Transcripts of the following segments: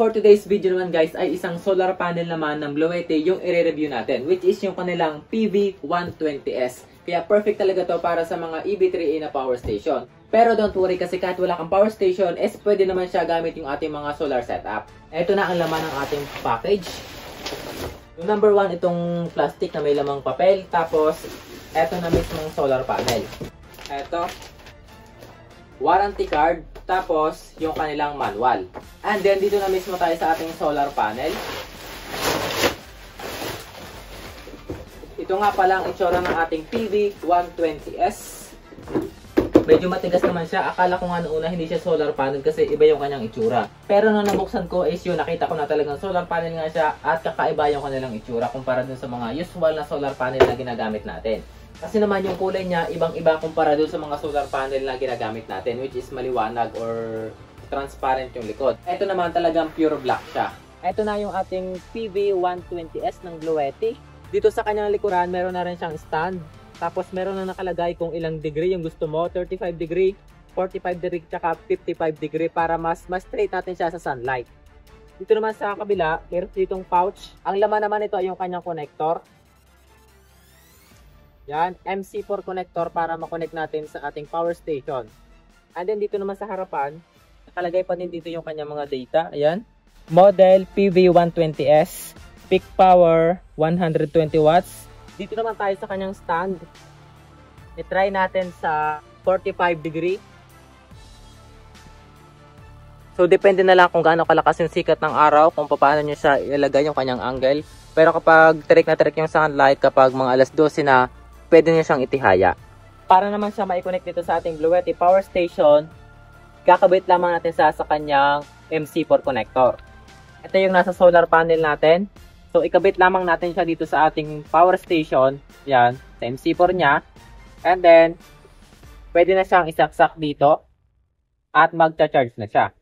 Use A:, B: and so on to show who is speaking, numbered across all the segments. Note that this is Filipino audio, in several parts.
A: for today's video naman guys ay isang solar panel naman ng Bluete yung i-review natin, which is yung kanilang PV120S. Kaya perfect talaga to para sa mga EV3A na power station. Pero don't worry kasi kahit wala kang power station, pwede naman siya gamit yung ating mga solar setup. Ito na ang laman ng ating package. Yung number 1, itong plastic na may lamang papel. Tapos, ito na mismong solar panel. Ito, warranty card. Tapos, yung kanilang manual. And then, dito na mismo tayo sa ating solar panel. Ito nga pala ang itsura ng ating PV120S. Medyo matigas naman siya. Akala ko nga noong una hindi siya solar panel kasi iba yung kanyang itsura. Pero nung nabuksan ko is yun, nakita ko na talagang solar panel nga siya at kakaiba yung kanilang itsura kumpara dun sa mga usual na solar panel na ginagamit natin. Kasi naman yung kulay niya ibang-iba kumpara dun sa mga solar panel na ginagamit natin, which is maliwanag or transparent yung likod. Ito naman talagang pure black siya. Ito na yung ating PV120S ng Bluete. Dito sa kanyang likuran, meron na rin siyang stand. Tapos meron na nakalagay kung ilang degree yung gusto mo, 35 degree, 45 degree, tsaka 55 degree para mas straight natin siya sa sunlight. Dito naman sa kabila, meron ditong pouch. Ang laman naman ito ay yung kanyang connector. Yan, MC4 connector para makonect natin sa ating power station. And then dito naman sa harapan, nakalagay pa din dito yung kanyang mga data. Ayan. Model PV120S, peak power 120 watts. Dito naman tayo sa kanyang stand. I-try natin sa 45 degree. So depende na lang kung gaano kalakas yung sikat ng araw, kung paano nyo siya ilagay yung kanyang angle. Pero kapag tirik na tirik yung sunlight, kapag mga alas 12 na, pwede nyo siyang itihaya. Para naman siya mai-connect dito sa ating Bluete power station, kakabit lamang natin sa kanyang MC4 connector. Ito yung nasa solar panel natin. So, ikabit lamang natin siya dito sa ating power station. Yan, sa MC4 niya. And then, pwede na siyang isaksak dito. At magcha-charge na siya.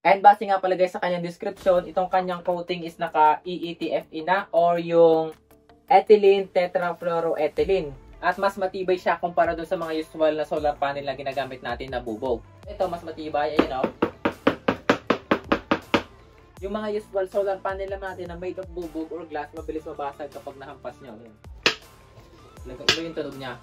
A: And base nga pala guys sa kanyang description, itong kanyang coating is naka-EETFE na or yung ethylene tetrafluoroethylene. At mas matibay siya kumpara doon sa mga usual na solar panel na ginagamit natin na bubog. Ito mas matibay, ayun o. Yung mga usual solar panel natin na made of bubog or glass, mabilis mabasag kapag nahampas nyo. Iba yung tunog niya.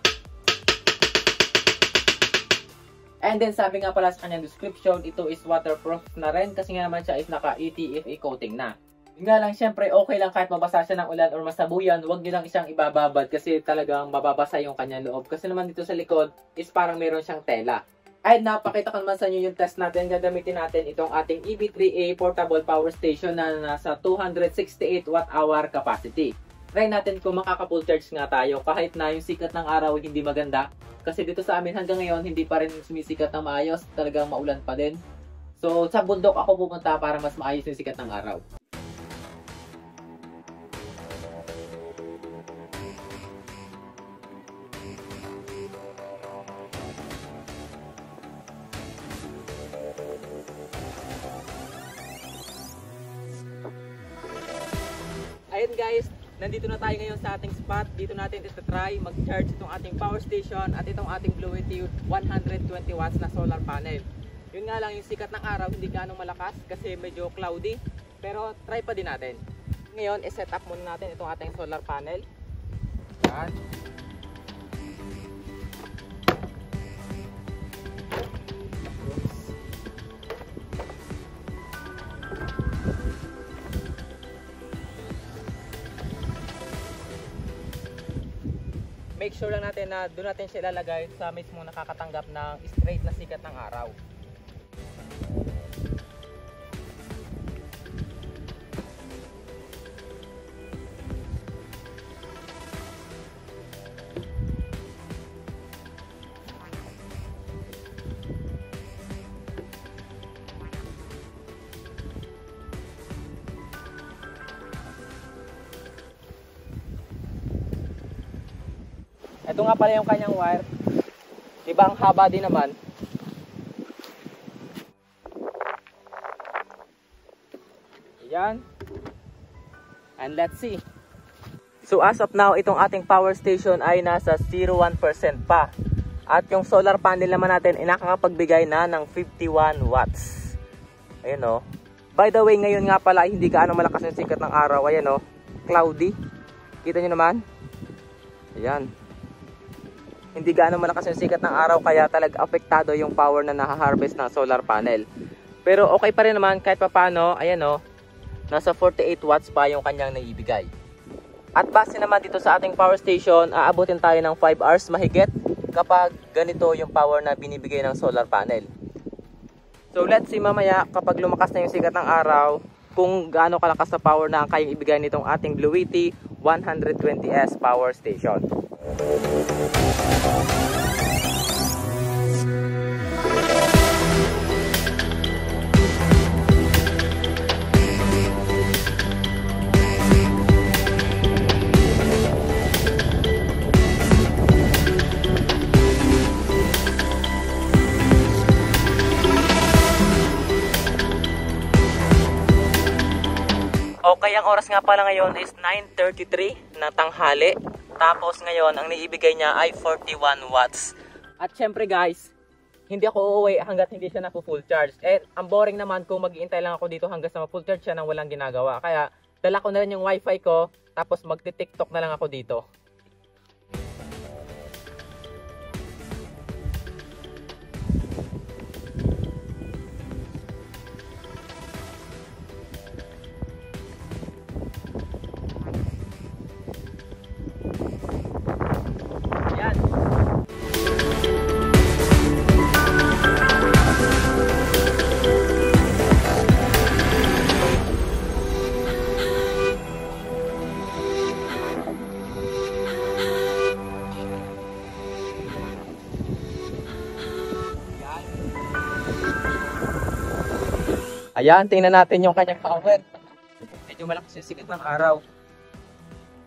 A: And then sabi nga pala sa kanyang description, ito is waterproof na rin kasi nga naman siya is naka-ETFE coating na. Yun nga lang, syempre okay lang kahit mabasa siya ng ulan or masabuyan, huwag nyo lang siyang ibababad kasi talagang mababasa yung kanyang loob. Kasi naman dito sa likod is parang meron siyang tela. Ay, napakita ko naman sa inyo yung test natin. Gagamitin natin itong ating EV3A portable power station na nasa 268 watt-hour capacity. Try natin kung makaka-full charge nga tayo kahit na yung sikat ng araw hindi maganda. Kasi dito sa amin hanggang ngayon hindi pa rin sumisikat ng maayos. Talagang maulan pa din. So sa bundok ako pupunta para mas maayos yung sikat ng araw. Ayun guys, nandito na tayo ngayon sa ating spot. Dito natin ito-try mag-charge itong ating power station at itong ating Bluete 120 watts na solar panel. Yun nga lang, yung sikat ng araw hindi gaano malakas kasi medyo cloudy. Pero try pa din natin. Ngayon, i-set up muna natin itong ating solar panel. Yan. Make sure lang natin na doon natin siya ilalagay sa mismo nakakatanggap ng straight na sikat ng araw. Ito nga pala yung kanyang wire. Diba ang haba din naman. Ayan. And let's see. So as of now, itong ating power station ay nasa 0.1% pa. At yung solar panel naman natin ay nakakapagbigay na ng 51 watts. Ayun o. By the way, ngayon nga pala hindi gaano malakas yung sikat ng araw. Ayan o, cloudy. Kita nyo naman? Ayan. Hindi gaano malakas yung sikat ng araw kaya talaga apektado yung power na nahaharvest ng solar panel. Pero okay pa rin naman kahit papano. Ayan o, nasa 48 watts pa yung kanyang naibigay. At base naman dito sa ating power station, aabutin tayo ng 5 hours mahigit kapag ganito yung power na binibigay ng solar panel. So let's see mamaya kapag lumakas na yung sikat ng araw kung gaano kalakas na power na ang kayang ibigay nitong ating Bluety 120S power station. Okay, ang oras nga pala ngayon is 9:33 na tanghali. Tapos ngayon, ang niibigay niya ay 41 watts. At syempre guys, hindi ako uuwi hanggat hindi siya na full charge. Eh, ang boring naman kung mag-iintay lang ako dito hanggang sa full charge siya nang walang ginagawa. Kaya, dala ko na rin yung wifi ko, tapos magti-tiktok na lang ako dito. Ayan, tingnan natin yung kanyang power. Medyo malakas yung sikat ng araw.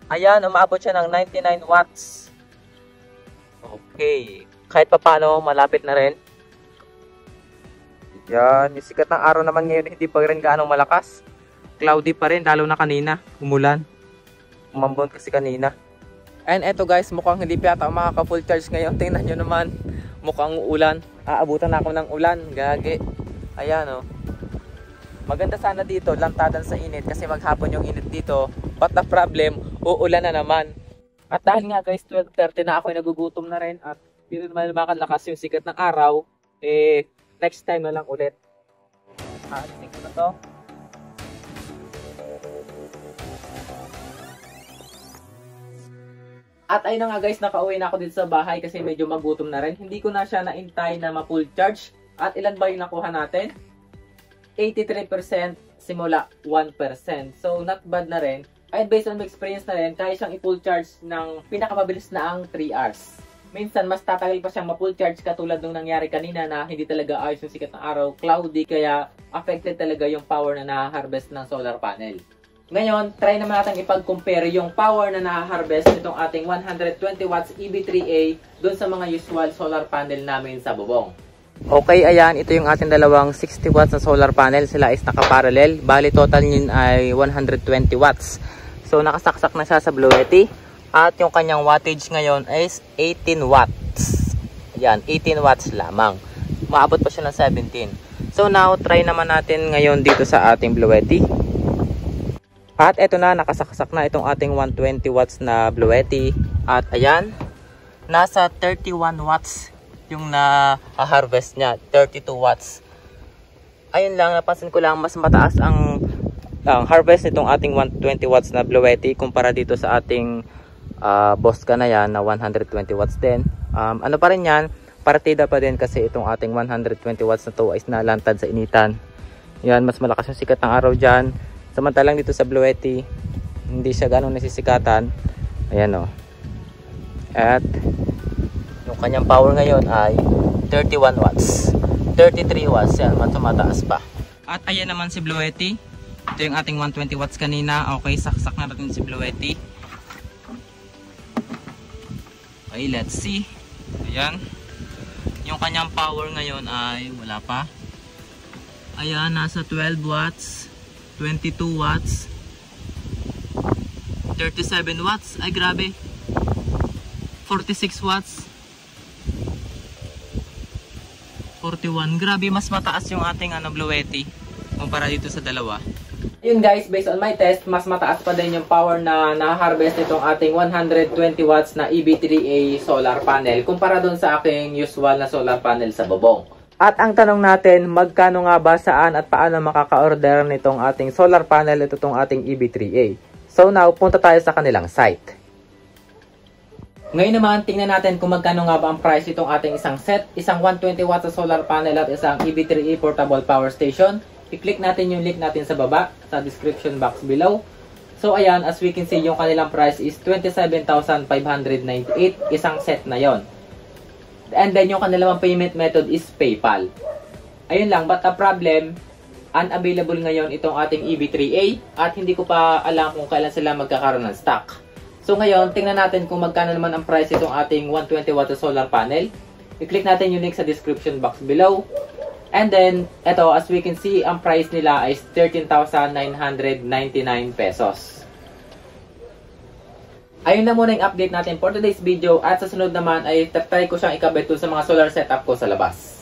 A: Ayan, umabot siya ng 99 watts. Okay. Kahit pa paano, malapit na rin. Ayan, yung sikat ng araw naman ngayon hindi pa rin gaano malakas. Cloudy pa rin, lalo na kanina. Umulan. Umambon kasi kanina. And eto guys, mukhang hindi pa yata makaka-full charge ngayon. Tingnan nyo naman, mukhang ulan. Aabutan na ako ng ulan. Gagi. Ayan o. Maganda sana dito, lantadan sa init kasi maghapon yung init dito. But the problem, uulan na naman. At dahil nga guys, 12:30 na ako ay nagugutom na rin at hindi naman makalakas yung sikat ng araw, eh next time na lang ulit. Alisin ko na to. At ayun na nga guys, nakauwi na ako dito sa bahay kasi medyo magutom na rin. Hindi ko na siya naintay na ma-full charge. At ilan ba yung nakuha natin? 83% simula 1%. So, not bad na rin. At based on my experience na rin, kaya siyang i-full charge ng pinakamabilis na ang 3 hours. Minsan, mas tatagal pa siyang ma-full charge katulad nung nangyari kanina na hindi talaga ayos yung sikat ng araw. Cloudy, kaya affected talaga yung power na na-harvest ng solar panel. Ngayon, try naman natin ipag-compare yung power na na-harvest nitong ating 120 watts EB3A dun sa mga usual solar panel namin sa bubong. Okay, ayan, ito yung ating dalawang 60 watts na solar panel. Sila is nakaparallel. Bali, total nyin ay 120 watts. So, nakasaksak na siya sa Bluety. At yung kanyang wattage ngayon is 18 watts. Ayan, 18 watts lamang. Maabot pa siya ng 17. So, now, try naman natin ngayon dito sa ating Bluety. At eto na, nakasaksak na itong ating 120 watts na Bluety. At ayan, nasa 31 watts yung na-harvest niya, 32 watts. Ayun lang, napansin ko lang mas mataas ang harvest nitong ating 120 watts na Bluety kumpara dito sa ating Bosca na yan na 120 watts din. Ano pa rin yan, partida pa din kasi itong ating 120 watts na to ay nalantad sa initan. Yan, mas malakas yung sikat ng araw dyan. Samantalang dito sa Bluety, hindi siya ganong nasisikatan. Ayan o. At yung kanyang power ngayon ay 31 watts. 33 watts yan, mataas pa. At ayan naman si Bluety. Ito yung ating 120 watts kanina. Okay, saksak na natin si Bluety. Okay, let's see. Ayan. Yung kanyang power ngayon ay wala pa. Ayan, nasa 12 watts, 22 watts, 37 watts. Ay, grabe. 46 watts. 41. Grabe, mas mataas yung ating Bluety. kumpara dito sa dalawa. Yun guys, based on my test, mas mataas pa din yung power na na-harvest nitong ating 120 watts na EB3A solar panel kumpara dun sa aking usual na solar panel sa bubong. At ang tanong natin, magkano nga ba, saan at paano makaka-order nitong ating solar panel, itong ating EB3A? So now, punta tayo sa kanilang site. Ngayon naman, tingnan natin kung magkano nga ba ang price itong ating isang set, isang 120 watts na solar panel at isang EB3A portable power station. I-click natin yung link natin sa baba, sa description box below. So ayan, as we can see, yung kanilang price is 27,598, isang set na yon. And then yung kanilang payment method is PayPal. Ayun lang, but the problem, unavailable ngayon itong ating EB3A at hindi ko pa alam kung kailan sila magkakaroon ng stock. So ngayon, tingnan natin kung magkano naman ang price itong ating 120 watts solar panel. I-click natin yung link sa description box below. And then, eto, as we can see, ang price nila is 13,999 pesos. Ayun na muna yung update natin for today's video at sa sunod naman ay try ko siyang ikabit sa mga solar setup ko sa labas.